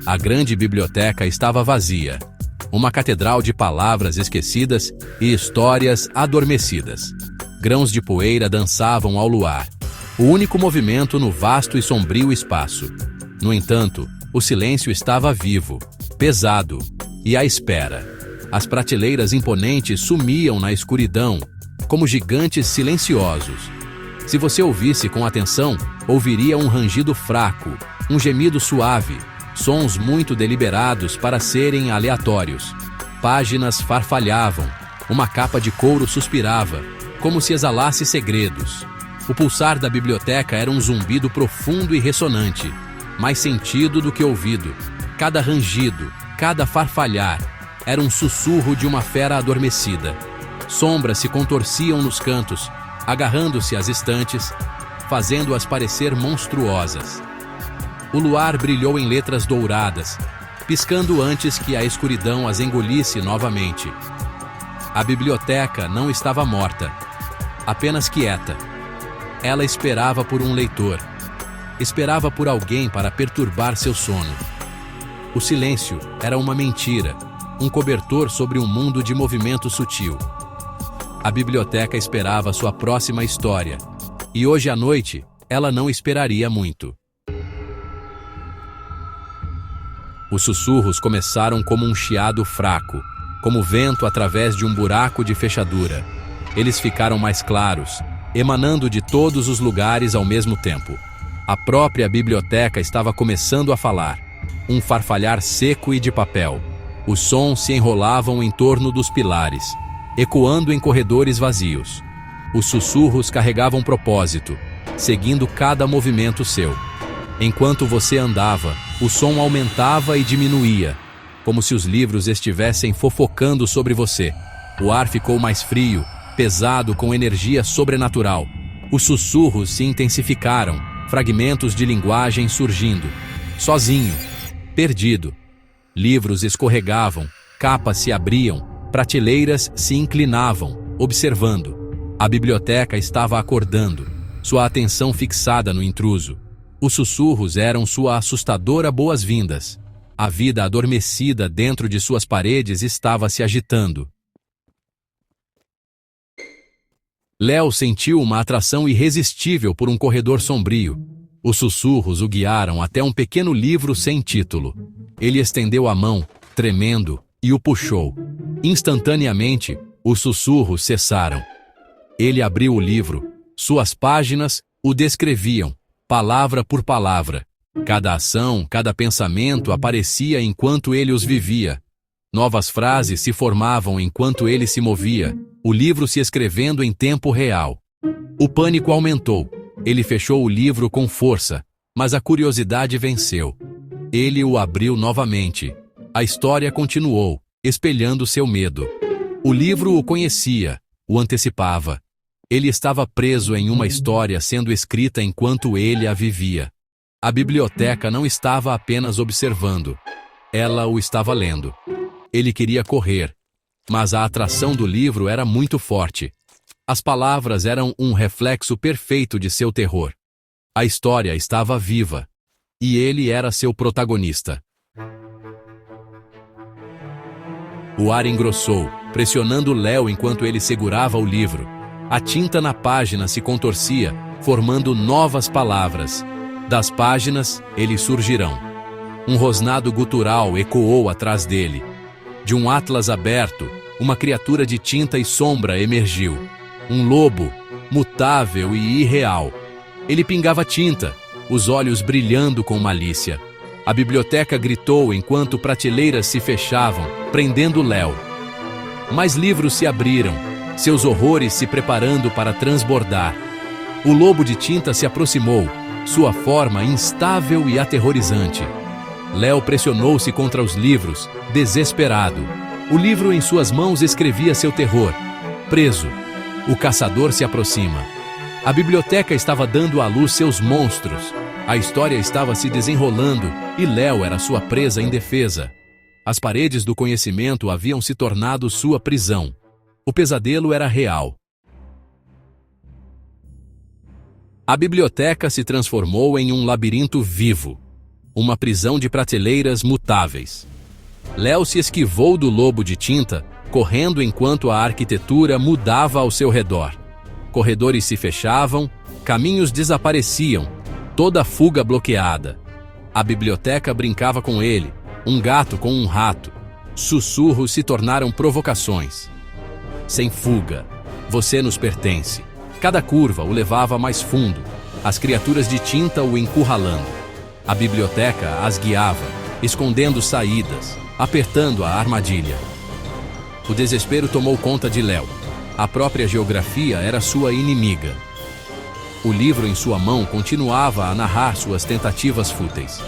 A grande biblioteca estava vazia. Uma catedral de palavras esquecidas e histórias adormecidas. Grãos de poeira dançavam ao luar. O único movimento no vasto e sombrio espaço. No entanto, o silêncio estava vivo, pesado e à espera. As prateleiras imponentes sumiam na escuridão, como gigantes silenciosos. Se você ouvisse com atenção, ouviria um rangido fraco, um gemido suave, sons muito deliberados para serem aleatórios. Páginas farfalhavam, uma capa de couro suspirava, como se exalasse segredos. O pulsar da biblioteca era um zumbido profundo e ressonante, mais sentido do que ouvido. Cada rangido, cada farfalhar, era um sussurro de uma fera adormecida. Sombras se contorciam nos cantos, agarrando-se às estantes, fazendo-as parecer monstruosas. O luar brilhou em letras douradas, piscando antes que a escuridão as engolisse novamente. A biblioteca não estava morta, apenas quieta. Ela esperava por um leitor. Esperava por alguém para perturbar seu sono. O silêncio era uma mentira, um cobertor sobre um mundo de movimento sutil. A biblioteca esperava sua próxima história, e hoje à noite ela não esperaria muito. Os sussurros começaram como um chiado fraco, como vento através de um buraco de fechadura. Eles ficaram mais claros, emanando de todos os lugares ao mesmo tempo. A própria biblioteca estava começando a falar, um farfalhar seco e de papel. Os sons se enrolavam em torno dos pilares, ecoando em corredores vazios. Os sussurros carregavam propósito, seguindo cada movimento seu. Enquanto você andava, o som aumentava e diminuía, como se os livros estivessem fofocando sobre você. O ar ficou mais frio, pesado com energia sobrenatural. Os sussurros se intensificaram, fragmentos de linguagem surgindo. Sozinho, perdido. Livros escorregavam, capas se abriam, prateleiras se inclinavam, observando. A biblioteca estava acordando, sua atenção fixada no intruso. Os sussurros eram sua assustadora boas-vindas. A vida adormecida dentro de suas paredes estava se agitando. Léo sentiu uma atração irresistível por um corredor sombrio. Os sussurros o guiaram até um pequeno livro sem título. Ele estendeu a mão, tremendo, e o puxou. Instantaneamente, os sussurros cessaram. Ele abriu o livro. Suas páginas o descreviam, palavra por palavra. Cada ação, cada pensamento aparecia enquanto ele os vivia. Novas frases se formavam enquanto ele se movia, o livro se escrevendo em tempo real. O pânico aumentou. Ele fechou o livro com força, mas a curiosidade venceu. Ele o abriu novamente. A história continuou, espelhando seu medo. O livro o conhecia, o antecipava. Ele estava preso em uma história sendo escrita enquanto ele a vivia. A biblioteca não estava apenas observando. Ela o estava lendo. Ele queria correr, mas a atração do livro era muito forte. As palavras eram um reflexo perfeito de seu terror. A história estava viva, e ele era seu protagonista. O ar engrossou, pressionando Léo enquanto ele segurava o livro. A tinta na página se contorcia, formando novas palavras. Das páginas, eles surgirão. Um rosnado gutural ecoou atrás dele. De um atlas aberto, uma criatura de tinta e sombra emergiu. Um lobo, mutável e irreal. Ele pingava tinta, os olhos brilhando com malícia. A biblioteca gritou enquanto prateleiras se fechavam, prendendo Léo. Mais livros se abriram, seus horrores se preparando para transbordar. O lobo de tinta se aproximou, sua forma instável e aterrorizante. Léo pressionou-se contra os livros, desesperado. O livro em suas mãos escrevia seu terror. Preso, o caçador se aproxima. A biblioteca estava dando à luz seus monstros. A história estava se desenrolando e Léo era sua presa indefesa. As paredes do conhecimento haviam se tornado sua prisão. O pesadelo era real. A biblioteca se transformou em um labirinto vivo. uma prisão de prateleiras mutáveis. Léo se esquivou do lobo de tinta, correndo enquanto a arquitetura mudava ao seu redor. Corredores se fechavam, caminhos desapareciam, toda a fuga bloqueada. A biblioteca brincava com ele, um gato com um rato. Sussurros se tornaram provocações. Sem fuga, você nos pertence. Cada curva o levava mais fundo, as criaturas de tinta o encurralando. A biblioteca as guiava, escondendo saídas, apertando a armadilha. O desespero tomou conta de Léo. A própria geografia era sua inimiga. O livro em sua mão continuava a narrar suas tentativas fúteis.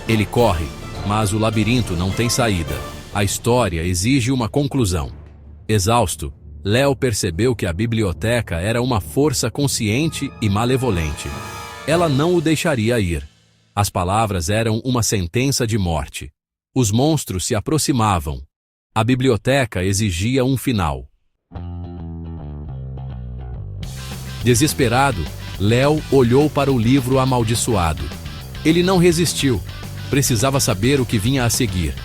Ele corre, mas o labirinto não tem saída. A história exige uma conclusão. Exausto, Léo percebeu que a biblioteca era uma força consciente e malevolente. Ela não o deixaria ir. As palavras eram uma sentença de morte. Os monstros se aproximavam. A biblioteca exigia um final. Desesperado, Léo olhou para o livro amaldiçoado. Ele não resistiu. Precisava saber o que vinha a seguir.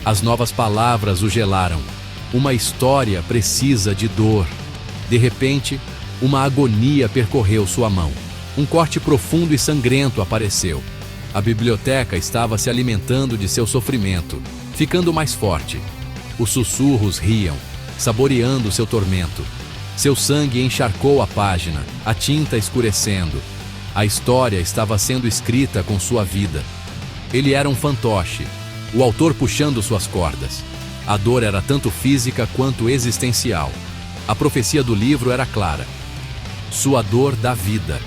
As novas palavras o gelaram. Uma história precisa de dor. De repente, uma agonia percorreu sua mão. Um corte profundo e sangrento apareceu. A biblioteca estava se alimentando de seu sofrimento, ficando mais forte. Os sussurros riam, saboreando seu tormento. Seu sangue encharcou a página, a tinta escurecendo. A história estava sendo escrita com sua vida. Ele era um fantoche, o autor puxando suas cordas. A dor era tanto física quanto existencial. A profecia do livro era clara. Sua dor dá vida.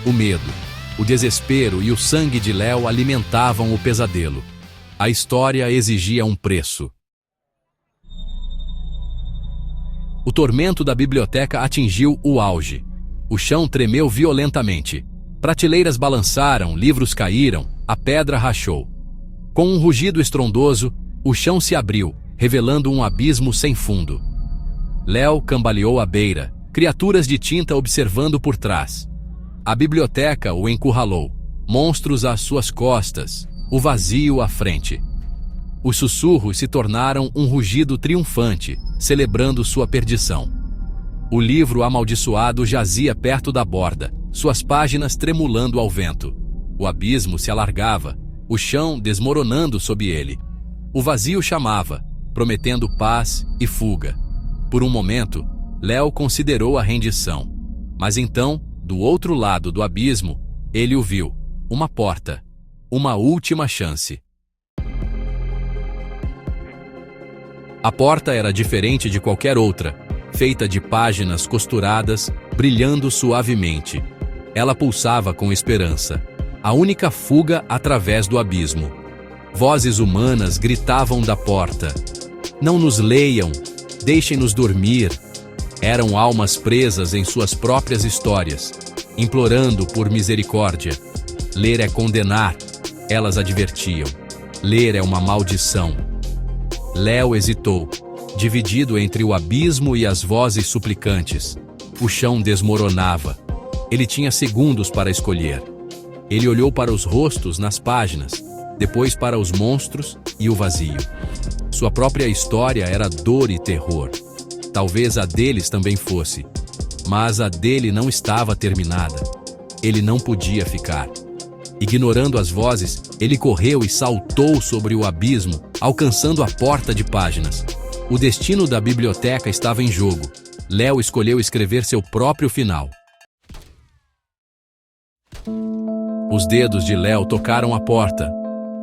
O medo, o desespero e o sangue de Léo alimentavam o pesadelo. A história exigia um preço. O tormento da biblioteca atingiu o auge. O chão tremeu violentamente. Prateleiras balançaram, livros caíram, a pedra rachou. Com um rugido estrondoso, o chão se abriu, revelando um abismo sem fundo. Léo cambaleou à beira, criaturas de tinta observando por trás. A biblioteca o encurralou, monstros às suas costas, o vazio à frente. Os sussurros se tornaram um rugido triunfante, celebrando sua perdição. O livro amaldiçoado jazia perto da borda, suas páginas tremulando ao vento. O abismo se alargava, o chão desmoronando sob ele. O vazio chamava, prometendo paz e fuga. Por um momento, Léo considerou a rendição. Mas então, do outro lado do abismo, ele o viu. Uma porta. Uma última chance. A porta era diferente de qualquer outra, feita de páginas costuradas, brilhando suavemente. Ela pulsava com esperança. A única fuga através do abismo. Vozes humanas gritavam da porta. Não nos leiam, deixem-nos dormir. Eram almas presas em suas próprias histórias, implorando por misericórdia. Ler é condenar, elas advertiam. Ler é uma maldição. Léo hesitou, dividido entre o abismo e as vozes suplicantes. O chão desmoronava. Ele tinha segundos para escolher. Ele olhou para os rostos nas páginas, depois para os monstros e o vazio. Sua própria história era dor e terror. Talvez a deles também fosse, mas a dele não estava terminada. Ele não podia ficar. Ignorando as vozes, ele correu e saltou sobre o abismo, alcançando a porta de páginas. O destino da biblioteca estava em jogo. Léo escolheu escrever seu próprio final. Os dedos de Léo tocaram a porta.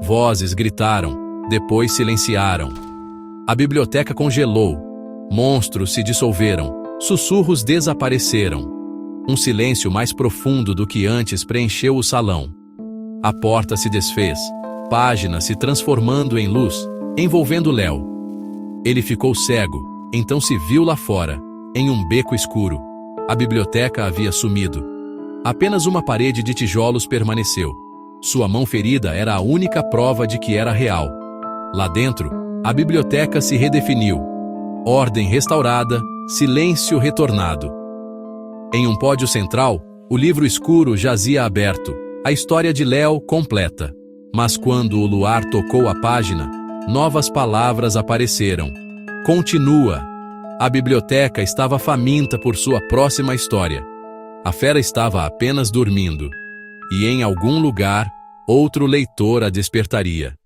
Vozes gritaram, depois silenciaram. A biblioteca congelou. Monstros se dissolveram. Sussurros desapareceram. Um silêncio mais profundo do que antes preencheu o salão. A porta se desfez, páginas se transformando em luz, envolvendo Léo. Ele ficou cego, então se viu lá fora, em um beco escuro. A biblioteca havia sumido. Apenas uma parede de tijolos permaneceu. Sua mão ferida era a única prova de que era real. Lá dentro, a biblioteca se redefiniu. Ordem restaurada, silêncio retornado. Em um pódio central, o livro escuro jazia aberto. A história de Léo completa. Mas quando o luar tocou a página, novas palavras apareceram. Continua. A biblioteca estava faminta por sua próxima história. A fera estava apenas dormindo. E em algum lugar, outro leitor a despertaria.